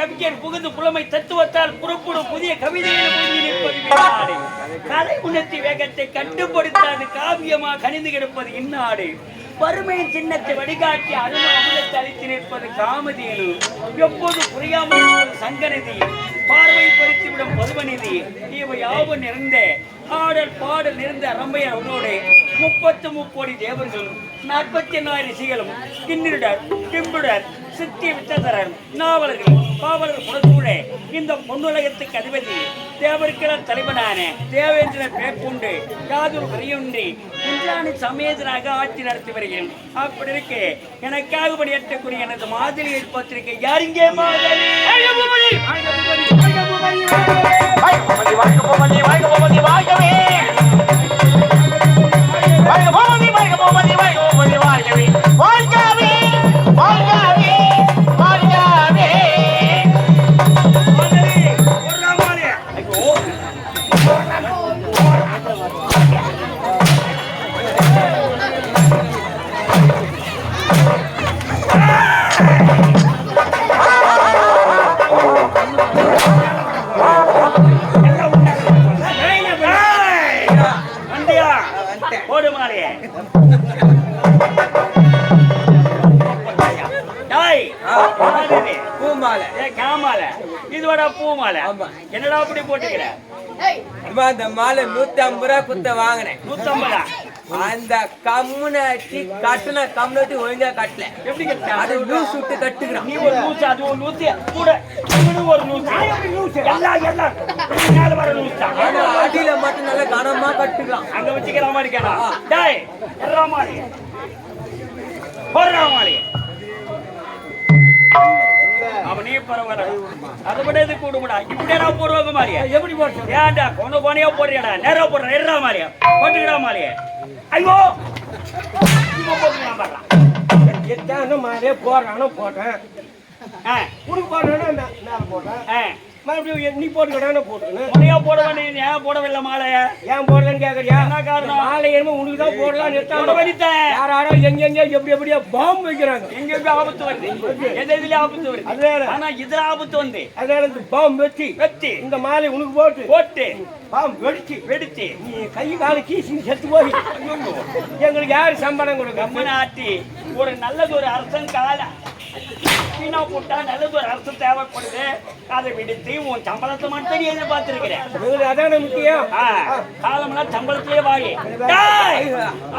கவிஞர் புகுந்து புலமை தத்துவத்தால் புறப்படும் புதிய கவிதையில் கலை உணர்த்தி வேகத்தை கட்டுப்படுத்தாது காவியமாக கணிந்து கிடப்பது இந்நாடு. வறுமையின் சின்னத்தை வடிகாட்டி அருமை அமுதத்தை அளித்து நிற்பது காமதேனு. எப்போது புரியாமல் சங்கநிதி பார்வைப்படுத்திவிடும் பருவநிதி. இவை யாவும் நிறைந்த ஆடல் பாடல் நிறைந்த அரம்பையர் அவனோடு 33 தேவர்களும் 44 ரிஷிகளும் கிண்ணிருடர் கிம்புடர் சித்தி வித்ததரர் நாவலர்கள் பாவலர் புறத்தூட இந்த பொன்னுலகத்துக்கு அதிபதி தேவர்களின் தலைவனான தேவேந்திரன் பேப்புண்டு யாதொரு வரையொன்றி இன்றான சமேதனாக ஆட்சி நடத்தி வருகிறேன். அப்படி இருக்கு எனக்காக பணியாற்றக்கூடிய எனது மாதிரி ஏற்பத்திருக்க யாரிங்கே மாதிரி என்னடா அப்படி போட்டுக்கிற? அந்த மாலை 150 ரூபாய் குத்த வாங்கினேன். 150? அந்த கம்முனாட்டி கட்டுன கம்முனாட்டி ஒழுங்கா கட்டல. எப்படி கட்ட? அது லூஸ் விட்டு கட்டுக்கிறான். நீ ஒரு லூஸ், அது ஒரு லூஸ் கூட இவனு ஒரு லூஸ். எல்லாம் மேல வர லூஸ் தான். அடியில மட்டும் நல்லா கனமா கட்டுக்கலாம். அங்க வச்சுக்கிற மாதிரி கேடா. டேய் எறா மாதிரி போறா மாதிரி அவனே பரவாயில்ல. அதை விட இது கூடுமுடா. இப்படியா போடுவாங்க மாதிரியா? எப்படி போட்டு ஏன்டா கொண்டு போனையா போடுறியாடா? நேரா போடுற எறா மாதிரியா போட்டுக்கிடா மாதிரியா? ஐயோ எத்தான மாதிரியே போடுறானோ போட்டேன். உனக்கு போடுறேன்னா போட்டேன். மறுபடியும் நீ போட்டுக்கிட்டானோ போட்டுக்கணும். முறையா போடுவேன். நீ ஏன் போடவில்லை மாலைய? ஏன் போடலன்னு கேட்கறியா? என்ன காரணம்? மாலை என்னமோ உனக்கு தான் போடலான்னு வலித்தேன். யாரோ எங்க எப்படியா பாம்பு வைக்கிறாங்க. எங்க ஆபத்து வருது, எதுல ஆபத்து வருது. அதனால ஆனா இதுல ஆபத்து வந்து அதனால பாம்பு வெட்டி இந்த மாலை உனக்கு போட்டு பாம்பு வெடிச்சு நீ கை கால கீசி செத்து போய் எங்களுக்கு யாரு சம்பளம் கொடுக்க? கம்மனாட்டி ஒரு நல்லது ஒரு அரசன் கால வீணா போட்டா நல்லது ஒரு அரசு தேவைப்படுது. அதை விடுத்து உன் சம்பளத்தை மட்டும் நீ எதிர்பார்த்திருக்கிறேன். அதான முக்கியம். காலம்லாம் சம்பளத்திலே வாங்கி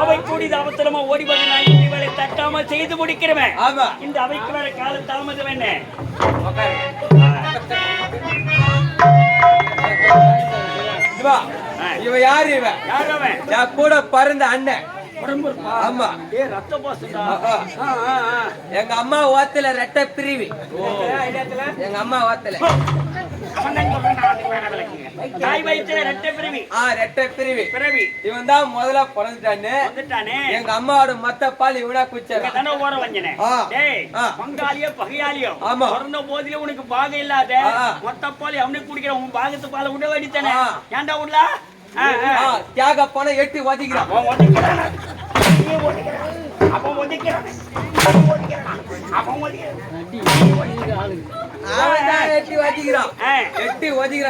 அவை கூடிய அவசரமா ஓடி வந்து நான் இந்த வேலை தட்டாம செய்து முடிக்கிறவன். இந்த அவைக்கு வேற கால தாமதம் என்ன? இவ யாரு? இவன் யாரவன்? கூட பிறந்த அண்ணன். ஆமா, ரத்த பாசண்டா. எங்க அம்மா ஓத்துல ரெட்டை பிரிவி. எங்க அம்மா ஓத்துல தாய் வயிற்றுல ரெட்டை பிரிவி. ரெட்டை பிரிவி. இவன் தான் முதல்ல பிறந்துட்டானே. எங்க அம்மாவோட மொத்த பால் இவனா குடிச்சாரு. ஓட வஞ்சனே பங்காளியோ பகையாளியோ பிறந்த போதிலே உனக்கு பாகம் இல்லாத மொத்த பால் அவனுக்கு குடிக்கிற உன் பாகத்து பாலை விட வேண்டித்தானே. ஏன்டா உள்ள தியாக பணம் 8 ஒதுக்கிறான்.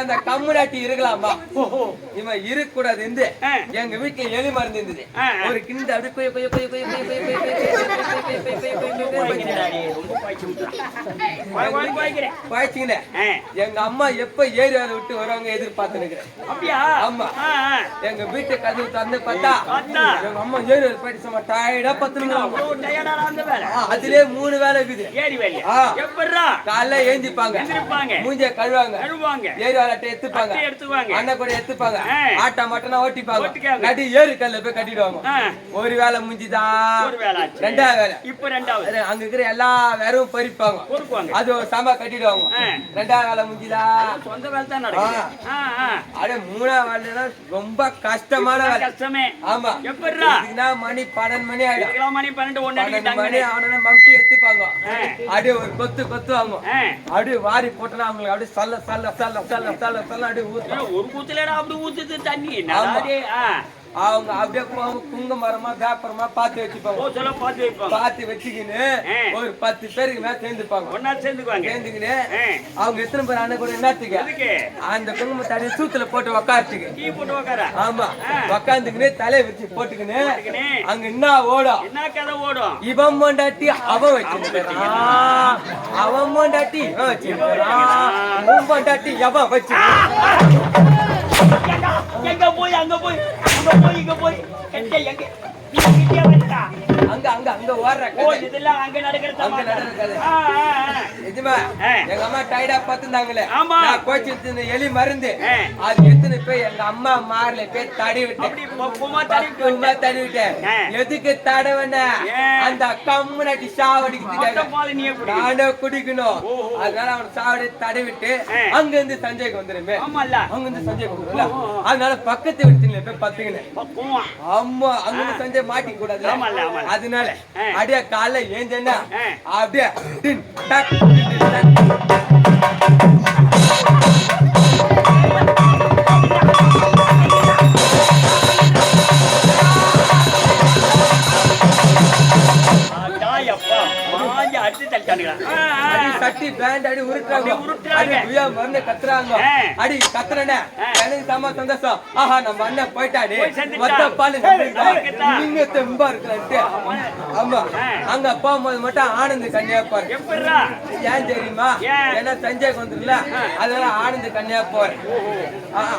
அந்த கம்முனாட்டி இருக்கலாமா? இவன் இருக்கக்கூடாது. எங்க வீட்டுல எலி மருந்து இருந்தது. ஒரு கிண்ட எங்க அம்மா எப்ப ஏரியாவை விட்டு வருவாங்க எதிர்பார்த்து இருக்கிறேன். ஆமா, எங்க வீட்டு கதவு தந்து பார்த்தா எங்க அம்மா ஏரியாவில் போயிட்டு சும்மா டயர்டா பத்துனுங்க. அதுலயே 3 வேலை இருக்குது. காலைல ஏந்திப்பாங்க, மூஞ்ச கழுவாங்க, ஏரியாவில் அட்டை எடுத்துப்பாங்க, அண்ணன் கூட எடுத்துப்பாங்க, ஆட்டா மட்டனா ஓட்டிப்பாங்க, நடி ஏறு கல்ல போய் கட்டிடுவாங்க. ஒரு வேலை முடிஞ்சுதான். 2வது வேலை இப்ப 2வது அங்க இருக்கிற எல்லா வேலையும் பறிப்பாங்க. அது ஒரு சம்பா கட்டிடுவாங்க. 2வது வேலை முடிஞ்சுதான். சொந்த வேலை தான் நடக்கும். அட 3வது வேலை ரொம்ப கஷ்டமான வேலை. கஷ்டமே. ஆமா, எப்படின்னா மணி 12 மணி ஆயிடும். மணி 12 மணி ஆனா மம்டி எடுத்துப்பாங்க. அப்படியே ஒரு கொத்து வாங்க. அப்படியே வாரி போட்டனா அவங்களுக்கு அப்படியே சல்ல அப்படியே ஊத்து. ஒரு கூத்துல அப்படி ஊத்துது தண்ணி. அவங்க அப்படியே குங்க மரமா வேப்பரமா பார்த்து வச்சுப்பாங்க. பார்த்து வச்சுக்கின்னு ஒரு 10 பேருக்கு மேல சேர்ந்துப்பாங்க. ஒன்னா சேர்ந்துக்கின்னு அவங்க எத்தனை பேர் அண்ணன் கூட என்னத்துக்கு அந்த குங்கும தடவை சூத்துல போட்டு உக்காரத்துக்கு. ஆமா உக்காந்துக்கின்னு தலையை வச்சு போட்டுக்கின்னு அங்க என்ன ஓடும் இவன் மண்டாட்டி அவன் வச்சிருக்கான், அவன் மண்டாட்டி இவன் வச்சிருக்கான், உன் மண்டாட்டி எவன் வச்சிருக்கான். எங்க போய் அங்க போய் இங்க போய் அங்க அங்க அங்க ஓடுற இதெல்லாம் அங்க நடக்கிறது. எங்க அம்மா டயர்டா பாத்துந்தாங்களே, நான் கோச்சு எலி மருந்து அது எடுத்துன்னு போய் எங்க அம்மா மார்ல போய் தடி விட்டேன். எதுக்கு தடவன அந்த கம்முனாட்டி சாவடிக்கு நானே குடிக்கணும். அதனால அவன் சாவடி தடவிட்டு அங்க இருந்து சஞ்சய்க்கு வந்துருமே. அங்க இருந்து சஞ்சய்க்கு வந்துருல, அதனால பக்கத்து வீட்டுல போய் பத்துக்கினேன். அம்மா அங்க இருந்து சஞ்சய் மாட்டிக்க கூடாது. அதனால அப்படியே காலைல ஏஞ்சேன்னா அப்படியே சட்டி பேண்ட் அடி உருட்டுறாங்க, மருந்து கத்துறாங்க. அடி கத்துறனே எனக்கு செம்ம சந்தோஷம். ஆஹா நம்ம அண்ணன் போயிட்டாடி மொத்த பாலு நீங்க தெம்பா இருக்கலான்ட்டு. ஆமா அங்க போகும்போது மட்டும் ஆனந்த் கன்னியா பாரு. ஏன் தெரியுமா? ஏன்னா சஞ்சய்க்கு வந்துருல, அதனால ஆனந்த் கன்னியா போறேன்.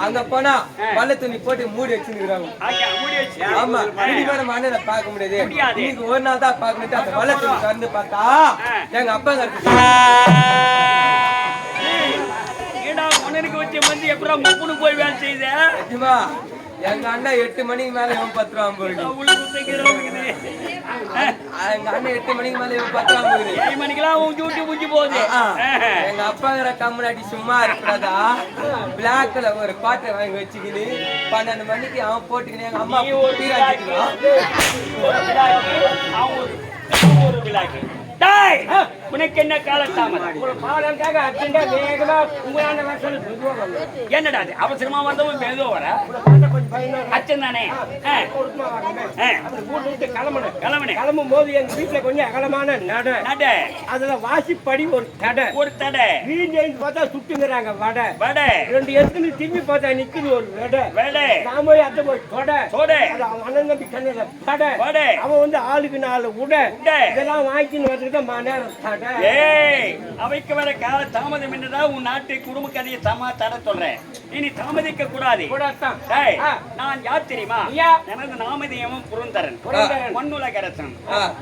அங்க போனா பல்ல துணி போட்டு மூடி வச்சுருக்காங்க. ஆமா இனிமே நம்ம அண்ணனை பார்க்க முடியாது, இன்னைக்கு ஒரு நாள் தான் பார்க்கணும். அந்த பல்ல துணி திறந்து பார்த்தா எங்க அப்பா உனக்கு வச்சு வந்து எப்பறம் முப்புனு போய் வேலை செய்த. எங்க அண்ணன் 8 மணிக்கு மேல இவன் 10 ரூபா போயிடுது. எங்க அண்ணன் 8 மணிக்கு மேல இவன் 10 ரூபா போகுது. 7 மணிக்கெல்லாம் உன் டியூட்டி முடிஞ்சு போகுது. எங்க அப்பாங்கிற கம்முனாடி சும்மா இருக்கிறதா பிளாக்ல ஒரு பாட்டை வாங்கி வச்சுக்கின்னு 12 மணிக்கு அவன் போட்டுக்கின்னு எங்க அம்மா உனக்கு என்ன காலத்தாமதம்? என்னடா அவசரமா வந்தவன் மெதுவா வர அச்சன் தானே. கிளம்பும் போது எங்க வீட்டுல கொஞ்சம் அகலமான நட, அதுல வாசிப்படி ஒரு தடை பார்த்தா சுட்டுங்கிறாங்க வடை. 2 எத்தனை திரும்பி பார்த்தா நிக்குது ஒரு வடை. நான் போய் அத்தை போய் தொட அண்ணன் தம்பி கண்ணல வடை. அவன் வந்து ஆளுக்கு 4 உடை இதெல்லாம் வாங்கின்னு வரதுக்கு அவைக்கு வர கால தாமதம் என்றுதான் உன் நாட்டு குடும்ப கதையை தட சொல்றேன். இனி தாமதிக்க கூடாது. நான் யார் தெரியுமா? எனது நாமதேயமும் புரந்தரன், மண்ணுலகரசன்.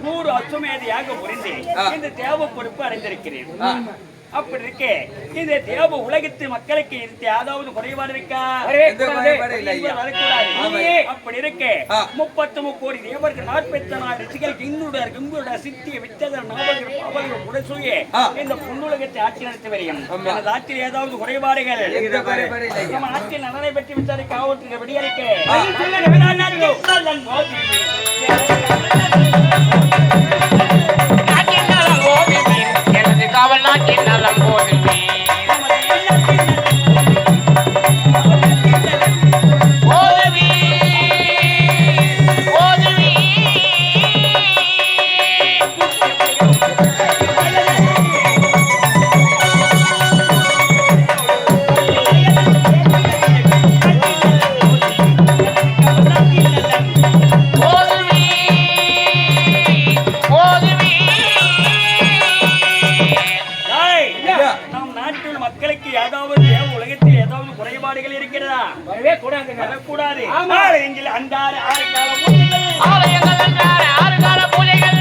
100 அசுமேதையாக புரிந்து இந்த தேவ பொறுப்பு அடைந்திருக்கிறேன். அப்படி இருக்கு இந்த தேவ உலகத்து மக்களுக்கு ஏதாவது குறைபாடு இருக்கா? அப்படி இருக்கு 33 கோடி தேவர்கள் 44 ரிஷிகளுக்கு இன்னொரு சித்திய வித்ததர் அவர்கள் உடசூய இந்த பொன்னுலகத்தை ஆட்சி நடத்தி வரையும். எனது ஆட்சியில் ஏதாவது குறைபாடுகள் நம்ம ஆட்சியில் நலனை பற்றி விசாரிக்க ஆவற்றுக்கு விடியலுக்கு காவல் நாட்டின் நலம் போதுமே. இருக்கிறதா? வரக்கூடாது. அன்றாட 6 கால பூஜைகள்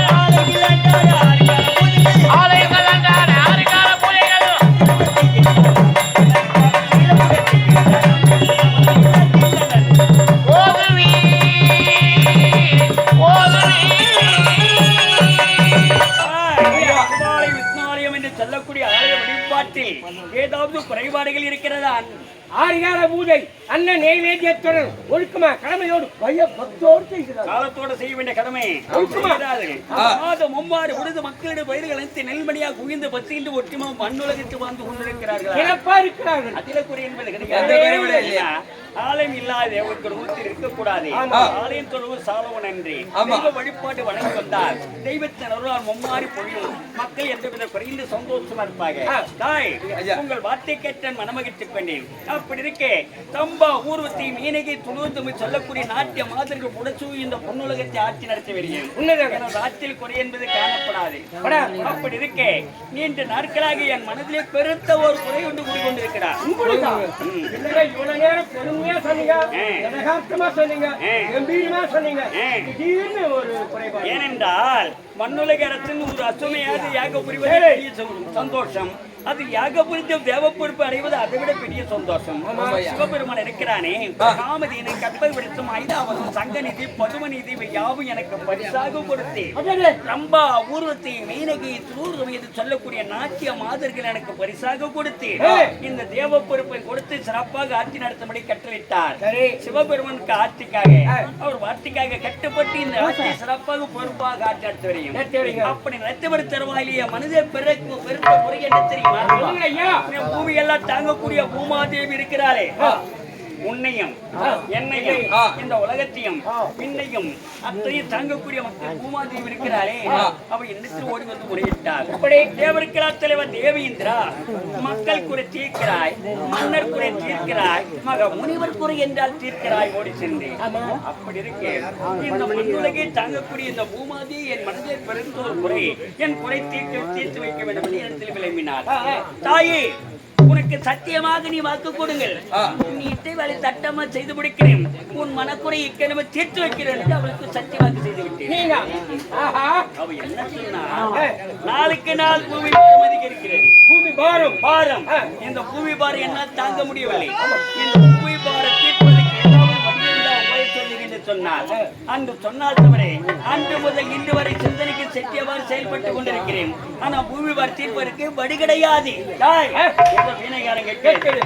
சொல்லக்கூடிய ஆலய வழிபாட்டில் ஏதாவது குறைபாடுகள் இருக்கிறதா? ஆரிகால பூஜை அண்ணன் நெய்வேத்தியத்துடன் ஒழுக்கமா கடமையோடு பக்தியோடு செய்கிறார். காலத்தோட செய்ய வேண்டிய கடமை மாதம் மும்மாறு உழுது மக்களிடம் பயிர்கள் அனைத்து நெல்மணியாக குவிந்து பசிந்து ஒற்றுமா மண்ணுலகிட்டு வாழ்ந்து கொண்டிருக்கிறார்கள். சிறப்பா இருக்கிறார்கள். அதில குறை என்பது கிடையாது. ஆலயம் இல்லாத குடும்பத்தில் இருக்கக்கூடாது. ஆலயம் தொழுவு சாலவ நன்றி. தெய்வ வழிபாடு வணங்கி வந்தால் தெய்வத்தின் அருளால் மும்மாறி பொழியும் மக்கள் எந்தவித குறைந்து சந்தோஷமா இருப்பாங்க. தாய் உங்கள் வார்த்தை கேட்ட மனமகிழ்ச்சி கொண்டேன். அப்படி இருக்கே தம்பா ஊர்வத்தி மீனகை துணுந்து சொல்லக்கூடிய நாட்டிய மாதிரிகள் புடச்சு இந்த பொன்னுலகத்தை ஆட்சி நடத்தி வருகிறேன். ஆட்சியில் குறை என்பது காணப்படாது. அப்படி இருக்கே நீண்ட நாட்களாக என் மனதிலே பெருத்த ஒரு குறை ஒன்று கூறிக்கொண்டிருக்கிறார். இவ்வளவு நேரம் பெருமையா சொன்னீங்க, யதார்த்தமா சொன்னீங்க, கம்பீரமா சொன்னீங்க. திடீர்னு ஒரு குறைபாடு. ஏனென்றால் மண்ணுலக அரசின் ஒரு அசுமையாக யாக புரிவது சந்தோஷம். அது யாக புரிந்த தேவ பொறுப்பு அடைவது அதை விட பெரிய சந்தோஷம். சிவபெருமான் இருக்கிறானே காமதீனை கற்பை விடுத்தும் ஐதாவதும் சங்கநிதி பதுமநிதி யாவும் எனக்கு பரிசாக கொடுத்தேன். ரம்பா ஊர்வத்தை மீனகி துருவம் என்று சொல்லக்கூடிய நாட்டிய மாதர்கள் எனக்கு பரிசாக கொடுத்தேன். இந்த தேவ பொறுப்பை கொடுத்து சிறப்பாக ஆட்சி நடத்தும்படி கட்டளையிட்டார். சிவபெருமனுக்கு ஆட்சிக்காக அவர் வார்த்தைக்காக கட்டுப்பட்டு இந்த ஆட்சி சிறப்பாக பொறுப்பாக ஆட்சி நடத்த வரையும் அப்படி நடத்தவர் தருவாயிலேயே மனித பெருத்த முறை என்ன தெரியும்? பூமி எல்லாம் தாங்கக்கூடிய பூமாதேவி இருக்கிறாரே உன்னையும் என்னையும் இந்த உலகத்தையும் பின்னையும் அத்தையும் தாங்கக்கூடிய மக்கள் பூமாதேவி இருக்கிறாரே அவள் என்னத்தில் ஓடி வந்து முறையிட்டார். தேவருக்கிறார் தலைவர் தேவேந்திரா மக்கள் குறை தீர்க்கிறாய், மன்னர் குறை தீர்க்கிறாய், மக முனிவர் குறை என்றால் தீர்க்கிறாய் ஓடி சென்றேன். அப்படி இருக்கேன் இந்த மண்ணுலகை தாங்கக்கூடிய இந்த பூமாதேவி என் மனதை பெருந்த ஒரு குறை என் குறை தீர்த்து வைக்க வேண்டும் என்று இடத்தில் விளம்பினார். தாயே உனக்கு சத்தியமாக நீ வாக்கு கொடுங்கள், நீ வேலை தட்டமா செய்து முடிக்கிறேன், உன் மனக்குறை இக்கனமே தீர்த்து வைக்கிறேன் என்று அவளுக்கு சத்தியமாக செய்து விட்டேன். அவ என்ன சொன்னா நாளுக்கு நாள் பூமி பாரம் அதிகரிக்கிறது. பூமி பாரம் பாரம் இந்த பூமி பாரம் என்ன தாங்க முடியவில்லை. இந்த பூமி பாரம் தீர்ப்பதற்கு சொன்னார். அன்று சொன்னால் தவறே அன்று முதல் இன்று வரை சிந்தனைக்கு செட்டியவாறு செயல்பட்டு கொண்டிருக்கிறேன். ஆனா பூமி பார் தீர்ப்பதற்கு வழி கிடையாது. வீணைகாரங்க கேட்கிறது